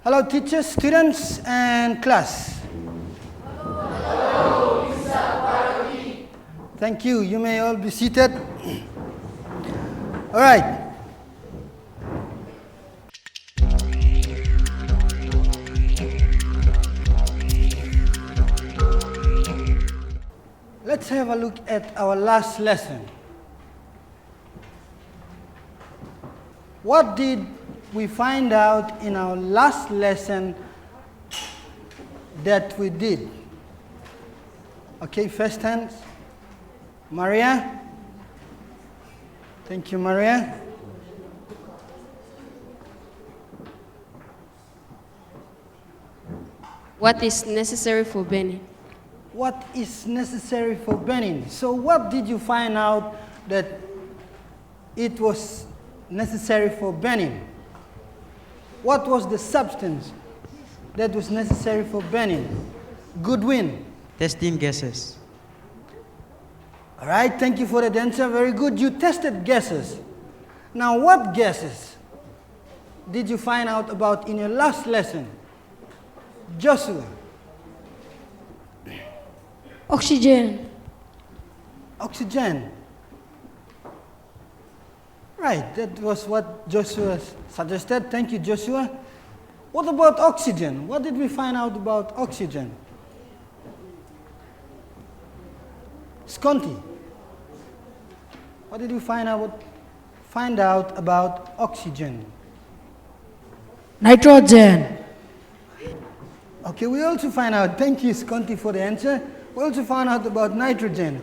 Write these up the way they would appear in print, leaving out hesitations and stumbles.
Hello, teachers, students, and class. Hello, Mr. Parodi. Thank you. You may all be seated. All right. Let's have a look at our last lesson. What did we find out in our last lesson that we did? Okay, first hand. Maria. Thank you, Maria. What is necessary for burning? What is necessary for burning? So what did you find out that it was necessary for burning? What was the substance that was necessary for burning? Goodwin. Testing gases. All right, thank you for that answer. Very good. You tested gases. Now, what gases did you find out about in your last lesson? Joshua. Oxygen. Oxygen. Right, that was what Joshua suggested. Thank you, Joshua. What about oxygen? What did we find out about oxygen? Sconti. What did we find out about oxygen? Nitrogen. Okay, we also find out, thank you, Sconti, for the answer. We also found out about nitrogen.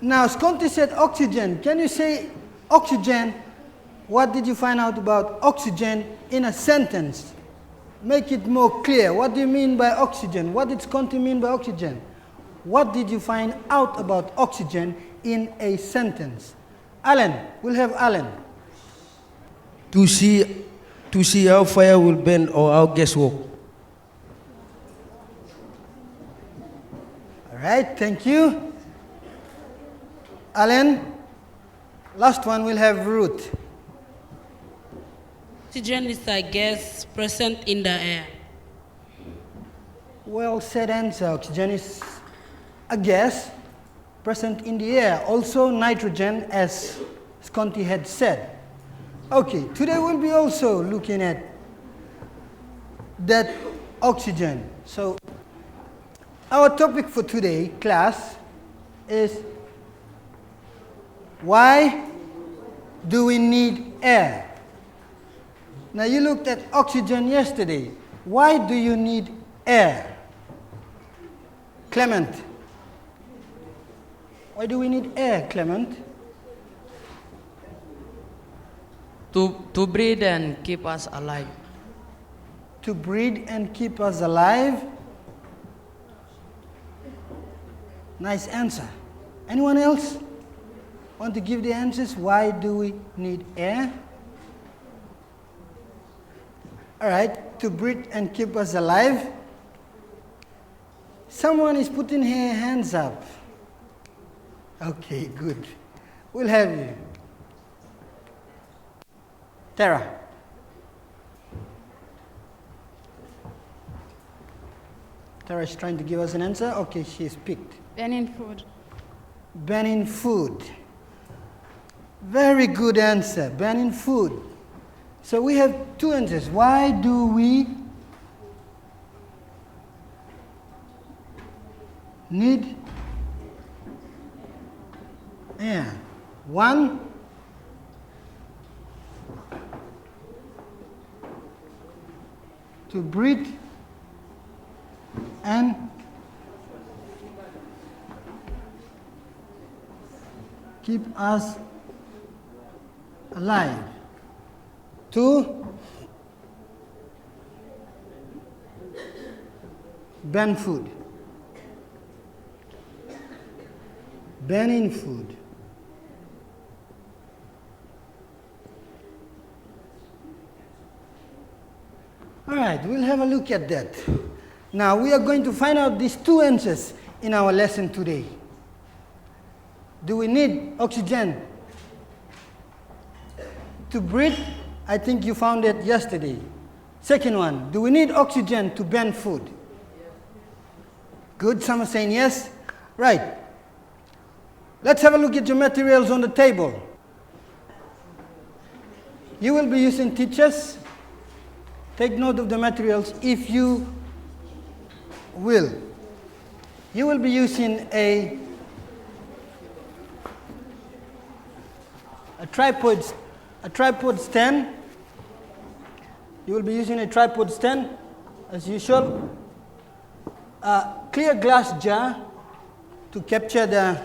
Now, Sconti said oxygen. Can you say oxygen? What did you find out about oxygen in a sentence? Make it more clear. What do you mean by oxygen? What did Sconti mean by oxygen? What did you find out about oxygen in a sentence? Alan, we'll have Alan. To see how fire will burn or how gas work. All right, thank you. Alan. Last one, we'll have Ruth. Oxygen is a gas present in the air. Well said answer. Oxygen is a gas present in the air. Also nitrogen, as Sconti had said. Okay, today we'll be also looking at that oxygen. So our topic for today, class, is why do we need air? Now you looked at oxygen yesterday. Why do you need air? Clement. Why do we need air, Clement? To breathe and keep us alive. To breathe and keep us alive? Nice answer. Anyone else want to give the answers? Why do we need air? All right, to breathe and keep us alive. Someone is putting their hands up. Okay, good. We'll have you. Tara. Tara is trying to give us an answer. Okay, she's picked. Burning food. Burning food. Very good answer. Burning food. So we have two answers. Why do we need air? One, to breathe and keep us alive. Two, burn food. Burning food. All right, we'll have a look at that. Now, we are going to find out these two answers in our lesson today. Do we need oxygen to breathe? I think you found it yesterday. Second one, do we need oxygen to burn food? Good, some are saying yes. Right. Let's have a look at your materials on the table. You will be using, teachers, take note of the materials if you will. You will be using a tripod stand. You will be using a tripod stand as usual. A clear glass jar to capture the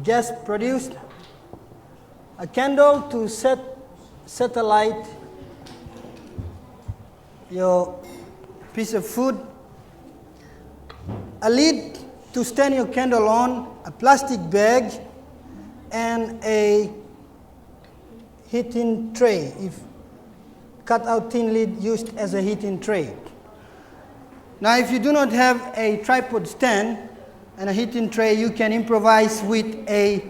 gas produced. A candle to set alight your piece of food. A lid to stand your candle on, a plastic bag, and a heating tray, if cut out tin lid used as a heating tray. Now if you do not have a tripod stand and a heating tray, you can improvise with a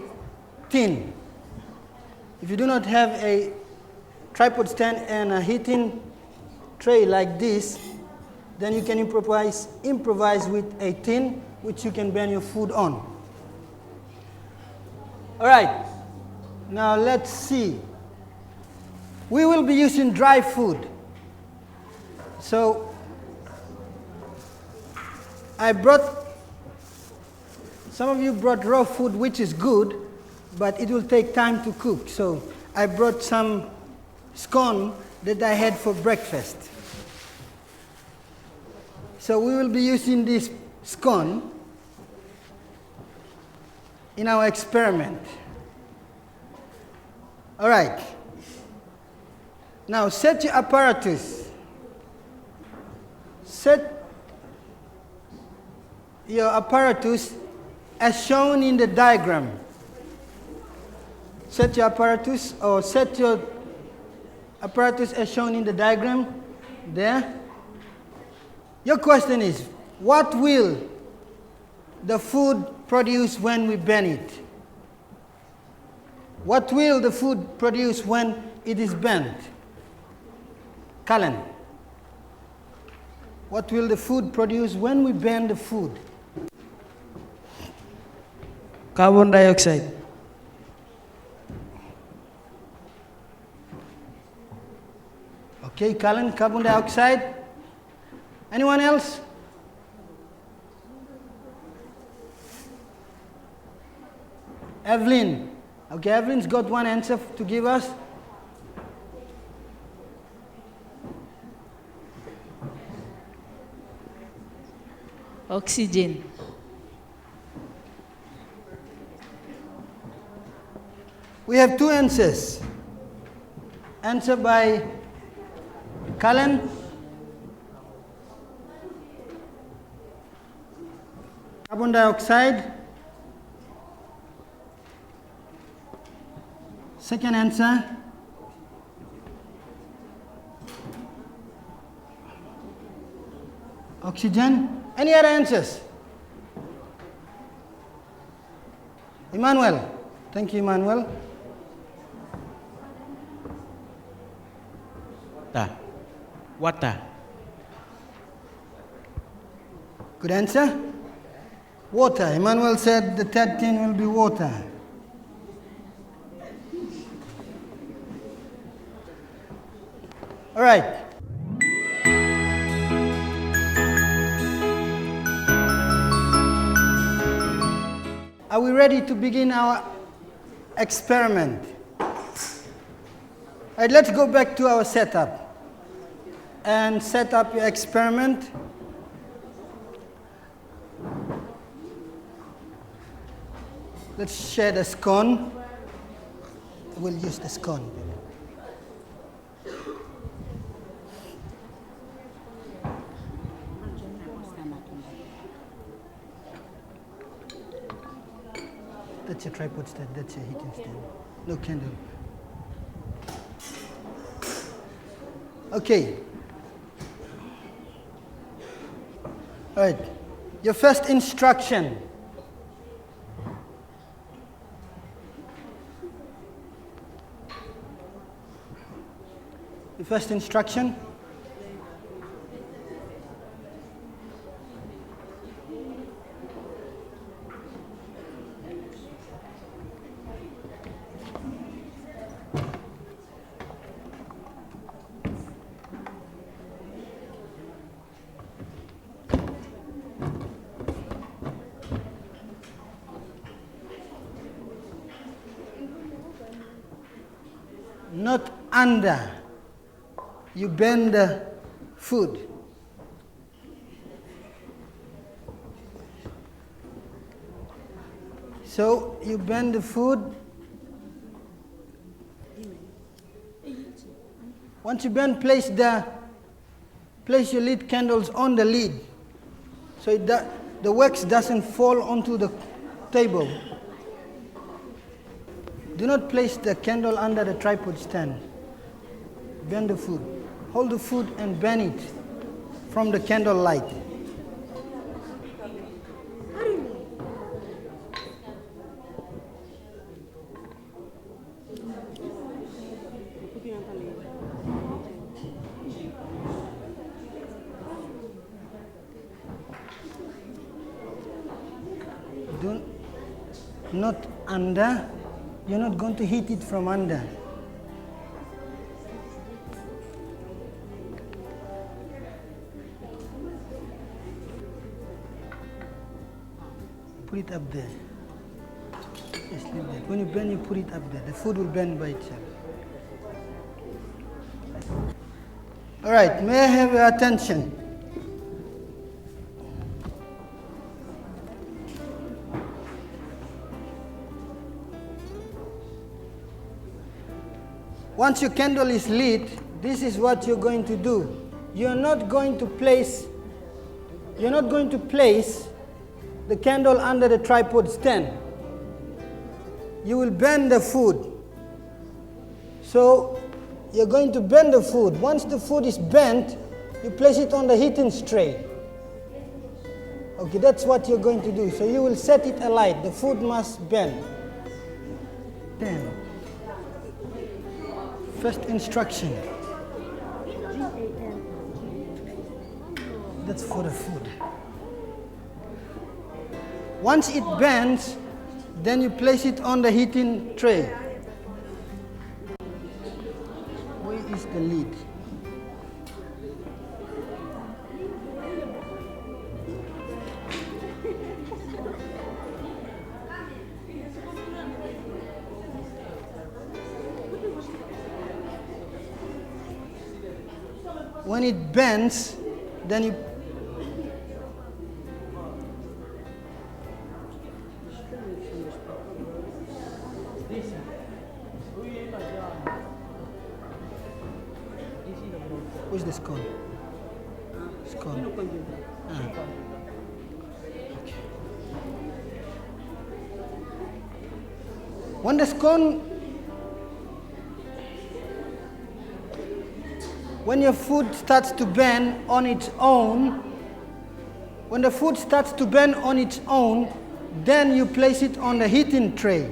tin. If you do not have a tripod stand and a heating tray like this, then you can improvise with a tin which you can burn your food on. All right, now let's see. We will be using dry food. So some of you brought raw food, which is good, but it will take time to cook. So I brought some scone that I had for breakfast. So we will be using this scone in our experiment. All right. Now set your apparatus. Set your apparatus as shown in the diagram. Set your apparatus as shown in the diagram there. Your question is, what will the food produce when we burn it? What will the food produce when it is burnt? Cullen, what will the food produce when we burn the food? Carbon dioxide. Okay, Cullen, carbon dioxide. Anyone else? Evelyn. Okay, Evelyn's got one answer to give us. Oxygen. We have two answers. Answer by Cullen. Carbon dioxide. Second answer. Oxygen. Any other answers? Emmanuel. Thank you, Emmanuel. Water. Good answer. Water. Emmanuel said the third thing will be water. All right. Are we ready to begin our experiment? All right, let's go back to our setup and set up your experiment. Let's share the scone. We'll use the scone. That's your tripod stand, that's your heating stand. No candle. Okay. All right. Your first instruction. The first instruction. Not under. You bend the food. So you bend the food. Once you bend, place your lid candles on the lid, so the wax doesn't fall onto the table. Do not place the candle under the tripod stand. Bend the food. Hold the food and bend it from the candle light. Not under. You're not going to heat it from under. Put it up there. Just leave that. When you bend, you put it up there. The food will bend by itself. All right, may I have your attention? Once your candle is lit, this is what you're going to do. You're not going to place the candle under the tripod stand. You will bend the food. So you're going to bend the food. Once the food is bent, you place it on the heating tray. Okay, that's what you're going to do. So you will set it alight. The food must bend. Then, first instruction. That's for the food. Once it bends, then you place it on the heating tray. Where is the lid? When it bends, then you where's the scone? Scone. Okay. When the scone, when your food starts to bend on its own, when the food starts to bend on its own, then you place it on the heating tray.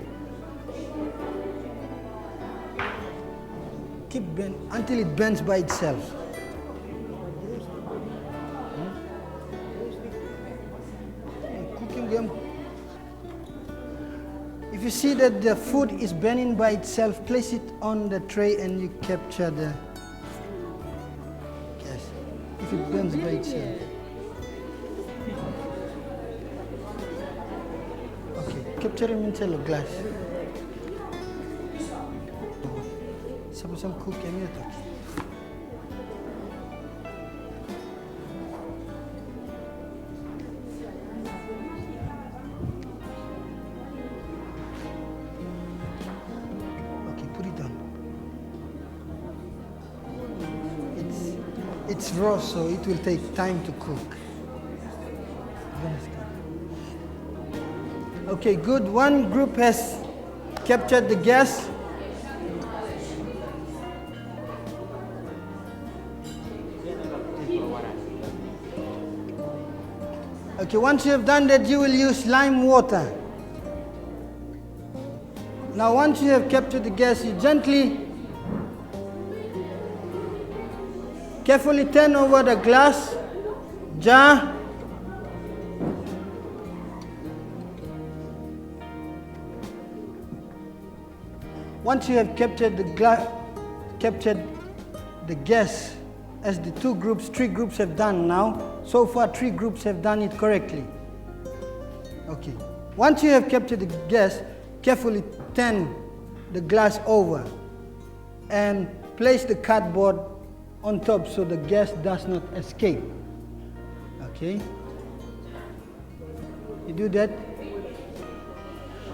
Keep bend until it bends by itself. Cooking them. If you see that the food is bending by itself, place it on the tray and you capture the gas. If it bends by itself. Okay, capture it in a glass. Some cook and eat. Okay, put it on. It's raw, so it will take time to cook. Okay, good. One group has captured the gas. Okay, once you have done that, you will use lime water. Now, once you have captured the gas, you gently Carefully turn over the glass jar. Once you have captured the gas, as the three groups have done now, so far 3 groups have done it correctly. Okay. Once you have captured the gas, carefully turn the glass over and place the cardboard on top so the gas does not escape. Okay. You do that.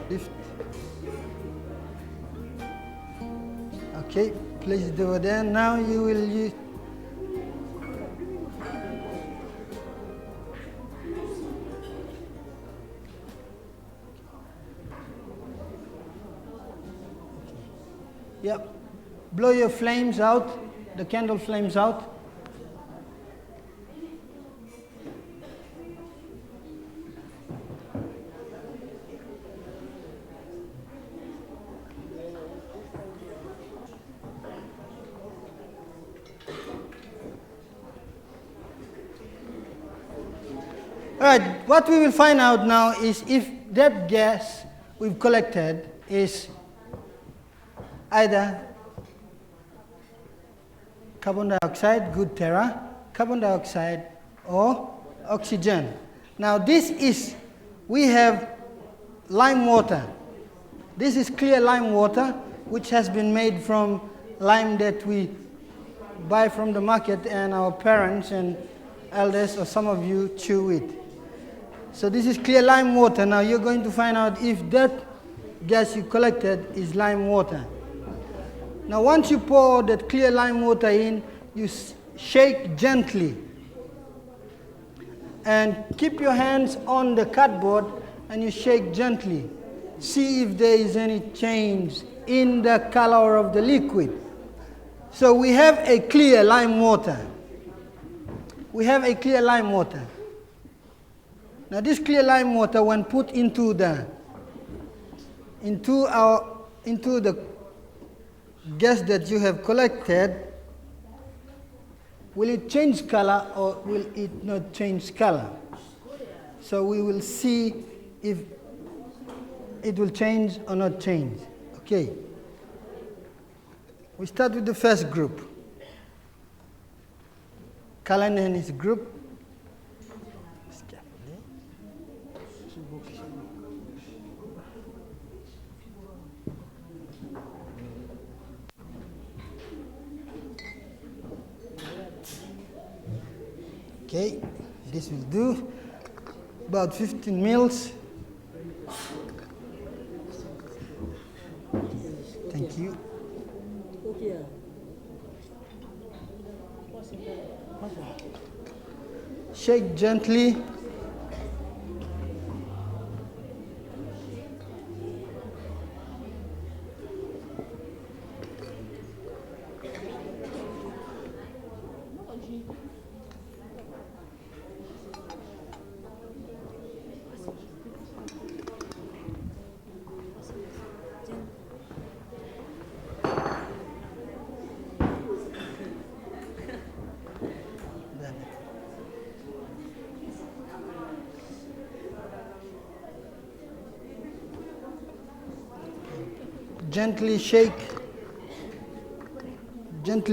Lift. Okay, place it over there. Now you will use. Yep. Blow your flames out, the candle flames out. Alright, what we will find out now is if that gas we've collected is either carbon dioxide, good Terra, carbon dioxide, or oxygen. Now we have lime water. This is clear lime water, which has been made from lime that we buy from the market and our parents and elders or some of you chew it. So this is clear lime water. Now you're going to find out if that gas you collected is lime water. Now once you pour that clear lime water in, you shake gently. And keep your hands on the cardboard and you shake gently. See if there is any change in the color of the liquid. So we have a clear lime water. We have a clear lime water. Now this clear lime water, when put into the gas that you have collected, will it change color or will it not change color? So we will see if it will change or not change. Okay. We start with the first group. Cullen and his group. Okay, this will do about 15 mils. Thank you. Shake gently. Gently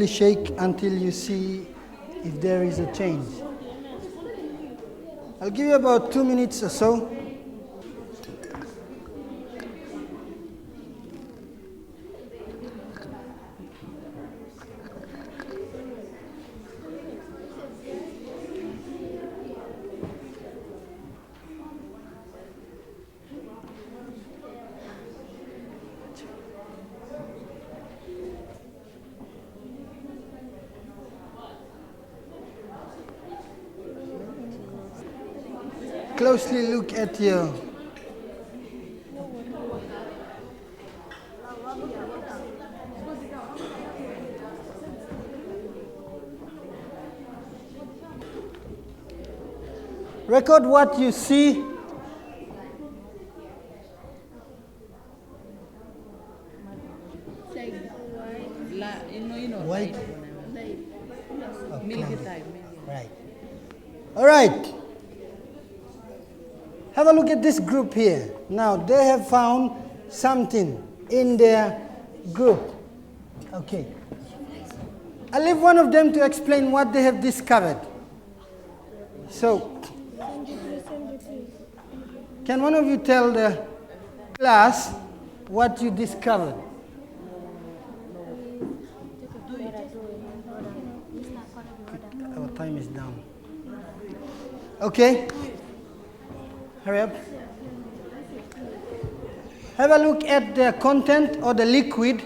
shake until you see if there is a change. I'll give you about 2 minutes or so. Closely look at your record what you see. White. Right. All right. Have a look at this group here. Now, they have found something in their group. Okay. I'll leave one of them to explain what they have discovered. So, can one of you tell the class what you discovered? Our time is down. Okay. Hurry up. Have a look at the content or the liquid.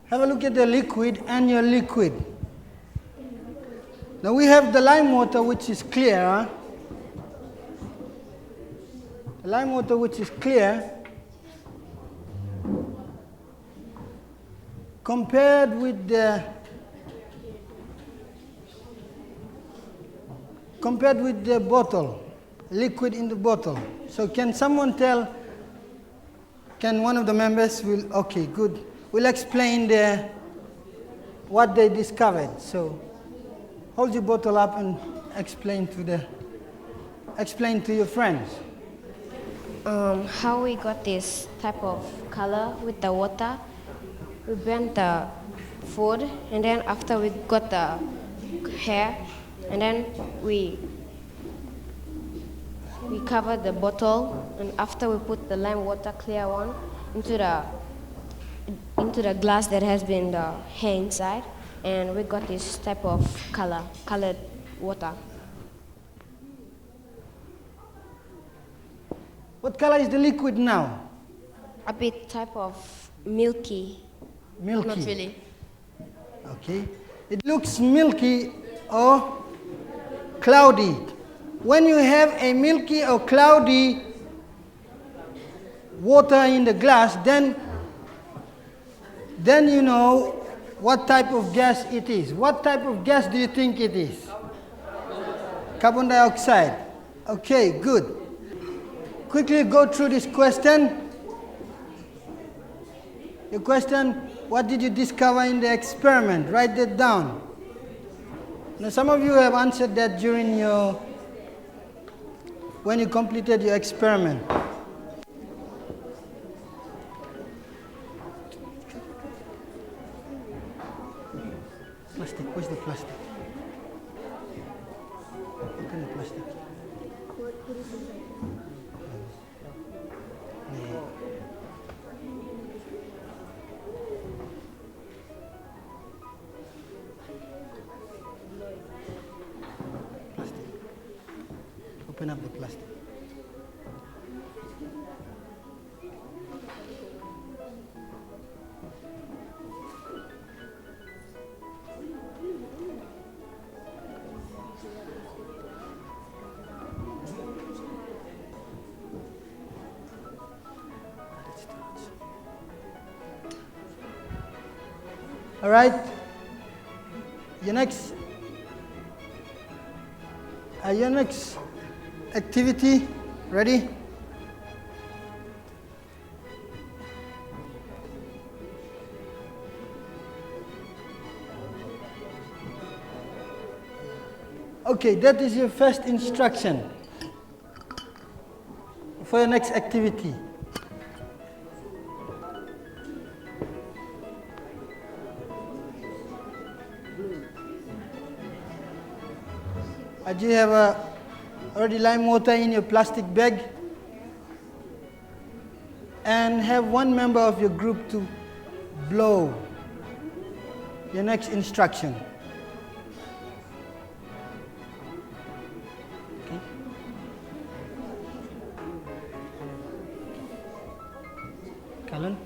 Have a look at the liquid and your liquid. Now we have the lime water, which is clear. The lime water which is clear compared with the bottle, liquid in the bottle. So can someone tell, can one of the members okay, good. We'll explain what they discovered. So hold your bottle up and explain to your friends. How we got this type of color with the water, we burnt the food, and then after we got the hair, and then we covered the bottle, and after we put the lime water clear one into the glass that has been the hair inside, and we got this type of colored water. What color is the liquid now? A bit type of milky. Milky. Not really. Okay. It looks milky or cloudy. When you have a milky or cloudy water in the glass, then you know what type of gas it is. What type of gas do you think it is? Carbon dioxide. Okay, good. Quickly go through this question. Your question, what did you discover in the experiment? Write that down. Now some of you have answered that during when you completed your experiment. Plastic, where's the plastic? Open the plastic. Plastic. Open up the plastic. All right. Your next activity, ready? Okay, that is your first instruction for your next activity. Do you have already lime water in your plastic bag? And have one member of your group to blow. Your next instruction. Okay. Callan,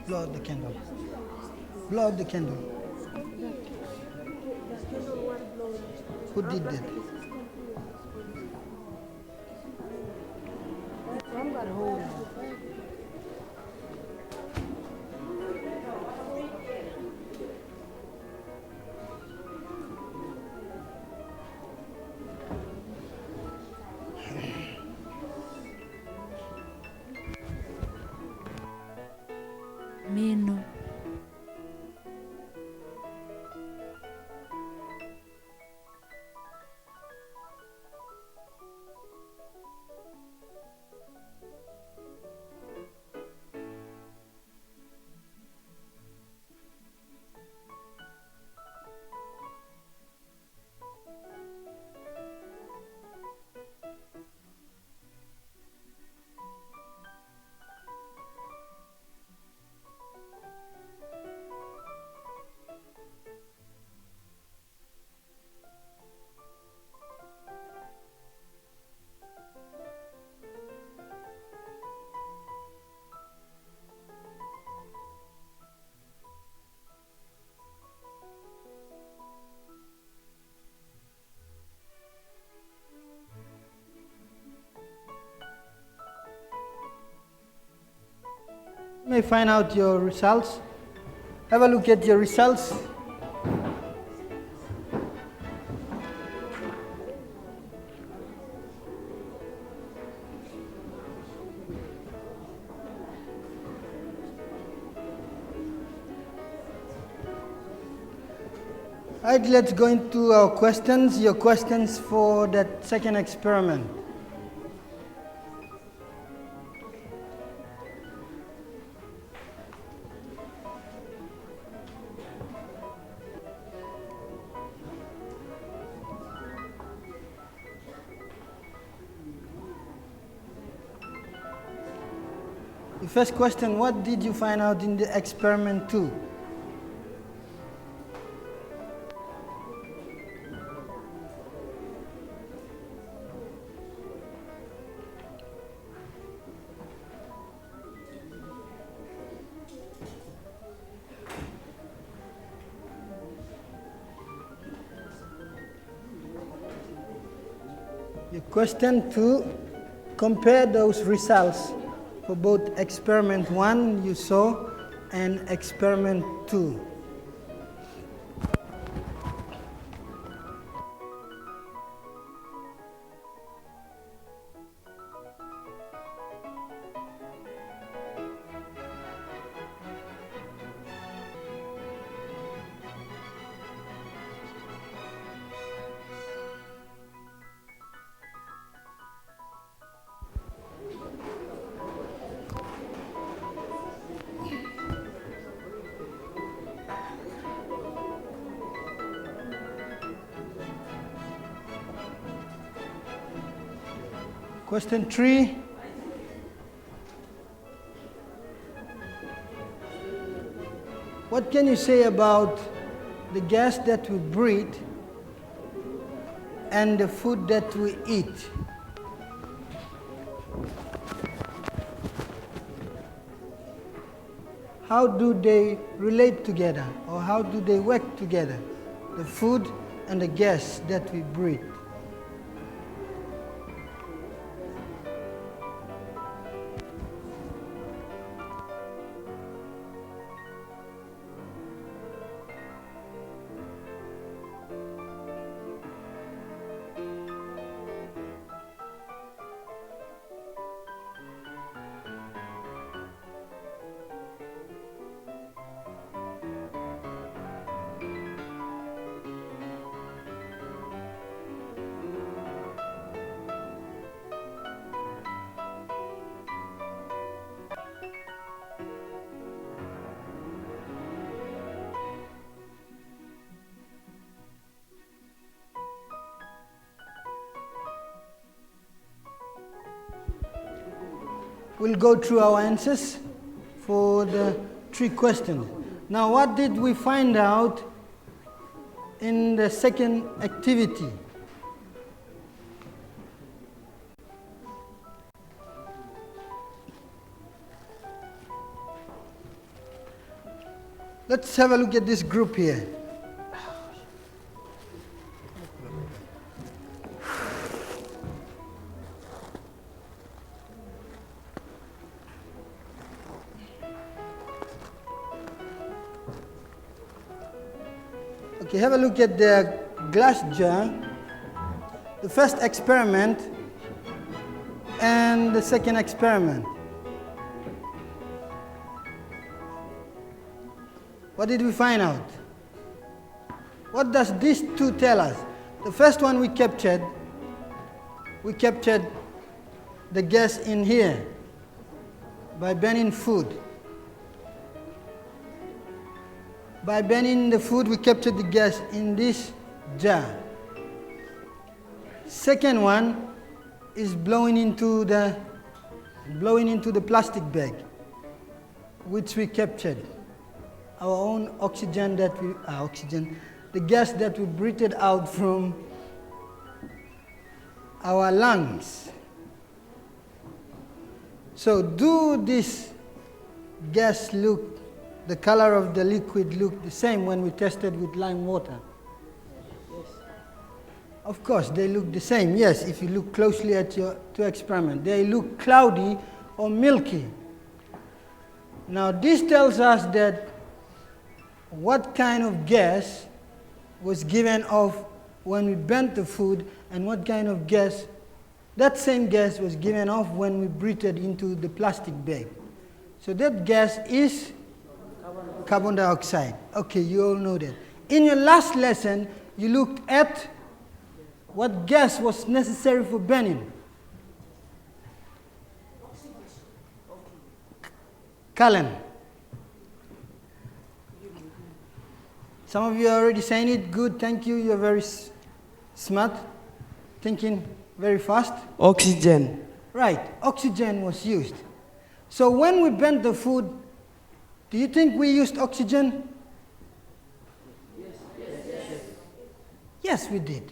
blow out the candle. Blow out the candle. Who did that? Meno. You may find out your results. Have a look at your results. Right, let's go into our questions, your questions for that second experiment. The first question, what did you find out in the experiment 2? Your question 2, compare those results for both experiment 1 you saw and experiment 2. Question 3. What can you say about the gas that we breathe and the food that we eat? How do they relate together, or how do they work together, the food and the gas that we breathe? We'll go through our answers for the 3 questions. Now, what did we find out in the second activity? Let's have a look at this group here. Okay, have a look at the glass jar, the first experiment and the second experiment. What did we find out? What does these 2 tell us? The first one we captured the gas in here by burning food. By burning the food, we captured the gas in this jar. Second one is blowing into the plastic bag, which we captured. Our own oxygen the gas that we breathed out from our lungs. So, do this gas the color of the liquid look the same when we tested with lime water? Yes. Of course, they look the same. Yes, if you look closely at your 2 experiments, they look cloudy or milky. Now this tells us that what kind of gas was given off when we burnt the food and what kind of gas, that same gas was given off when we breathed it into the plastic bag. So that gas is carbon dioxide. Okay, you all know that. In your last lesson, you looked at what gas was necessary for burning. Cullen. Some of you are already saying it. Good, thank you. You're very smart, thinking very fast. Oxygen. Right, oxygen was used. So when we burnt the food, do you think we used oxygen? Yes, we did.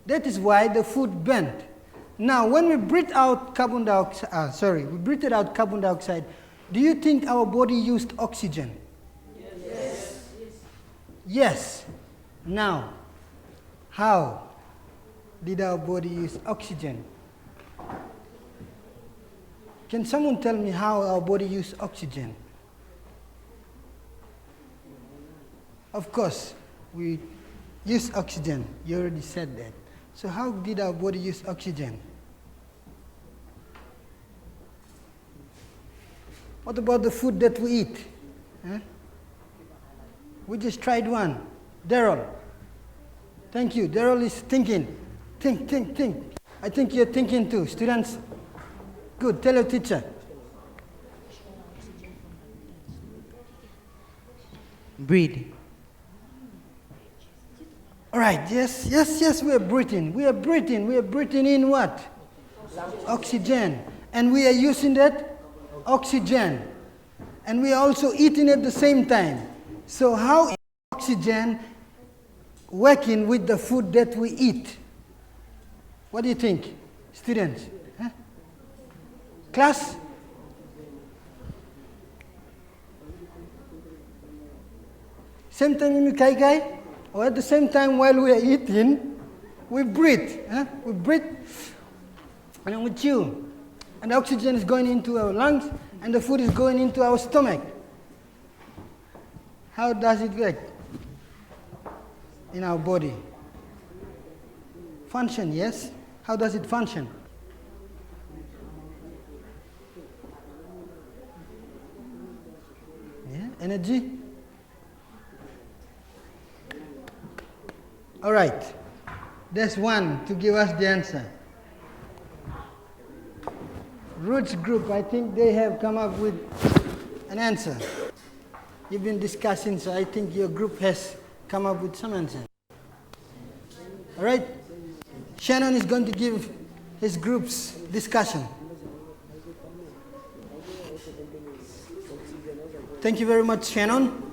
That is why the food burnt. Now, when we breathed out carbon dioxide, we breathed out carbon dioxide, do you think our body used oxygen? Yes. Yes. Now, how did our body use oxygen? Can someone tell me how our body uses oxygen? Of course, we use oxygen. You already said that. So how did our body use oxygen? What about the food that we eat? Huh? We just tried one. Daryl. Thank you. Daryl is thinking. Think. I think you're thinking too. Students, good. Tell your teacher. Breathe. All right, yes, we are breathing. We are breathing in what? Oxygen. And we are using that oxygen. And we are also eating at the same time. So how is oxygen working with the food that we eat? What do you think, students? Huh? Class? Same time in Kai? Or at the same time while we are eating, we breathe. Huh? We breathe and then we chew. And the oxygen is going into our lungs and the food is going into our stomach. How does it work in our body? Function, yes? How does it function? Yeah, energy? All right, there's one to give us the answer. Roots group, I think they have come up with an answer. You've been discussing, so I think your group has come up with some answer. All right, Shannon is going to give his group's discussion. Thank you very much, Shannon.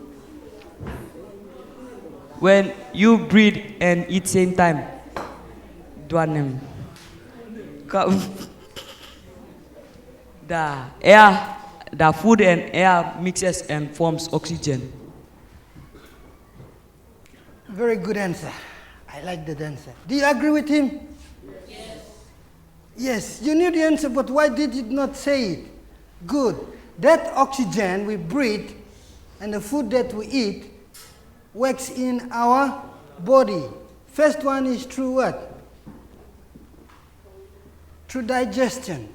When you breathe and eat same time, duanem. The food and air mixes and forms oxygen. Very good answer. I like that answer. Do you agree with him? Yes. Yes, you knew the answer, but why did you not say it? Good. That oxygen we breathe and the food that we eat works in our body. First one is through what? Through digestion.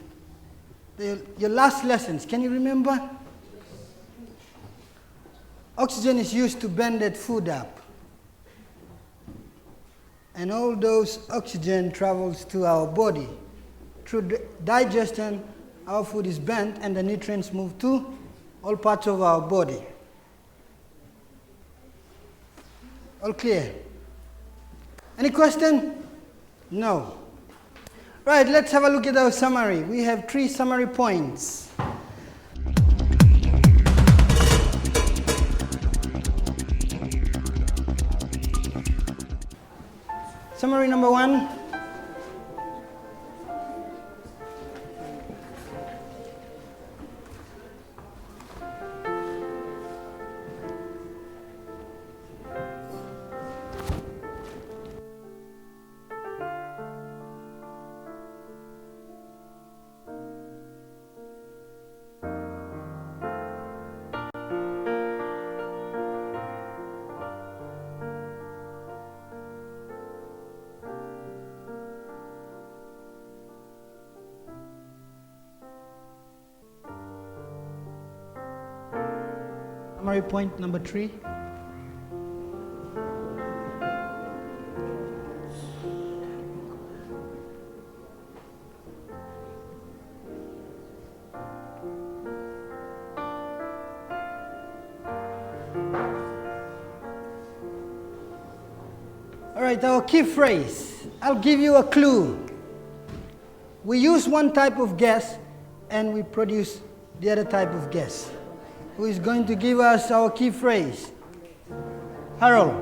Your last lessons, can you remember? Oxygen is used to burn that food up. And all those oxygen travels to our body. Through digestion, our food is burnt and the nutrients move to all parts of our body. All clear? Any question? No. Right, let's have a look at our summary. We have 3 summary points. Summary number 1. Summary point number 3. All right, our key phrase. I'll give you a clue. We use one type of gas and we produce the other type of gas. Who is going to give us our key phrase? Harold.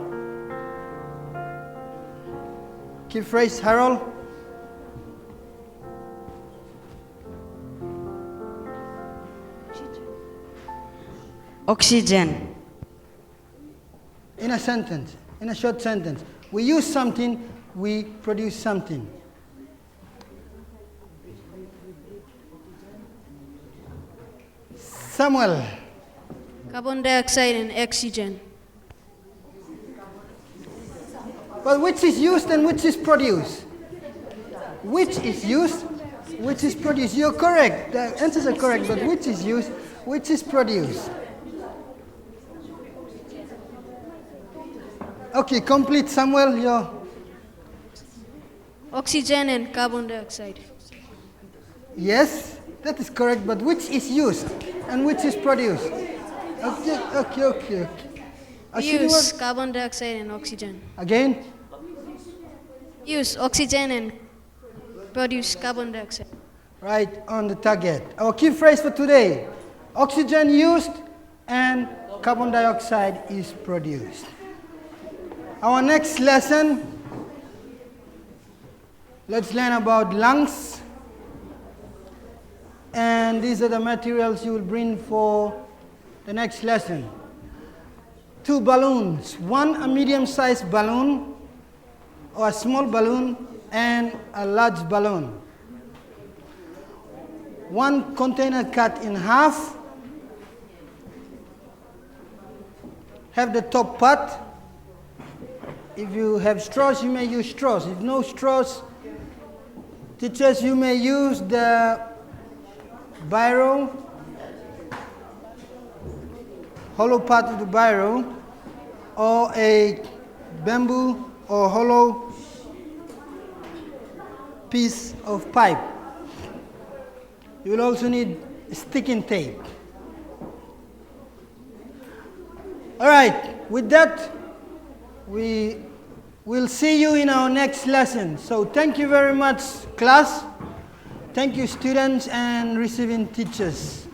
Key phrase, Harold. Oxygen. In a sentence, in a short sentence. We use something, we produce something. Samuel. Carbon dioxide and oxygen. But which is used and which is produced? Which is used, which is produced? You're correct. The answers are correct, but which is used, which is produced? Okay, complete, Samuel, your... Oxygen and carbon dioxide. Yes, that is correct, but which is used and which is produced? Okay. Use carbon dioxide and oxygen. Again? Use oxygen and produce carbon dioxide. Right on the target. Our key phrase for today, oxygen used and carbon dioxide is produced. Our next lesson, let's learn about lungs. And these are the materials you will bring for the next lesson. 2 balloons, one a medium-sized balloon or a small balloon and a large balloon. One container cut in half. Have the top part. If you have straws, you may use straws. If no straws, teachers, you may use the biro, hollow part of the biro, or a bamboo or hollow piece of pipe. You will also need sticking tape. All right, with that, we will see you in our next lesson. So thank you very much, class. Thank you, students and receiving teachers.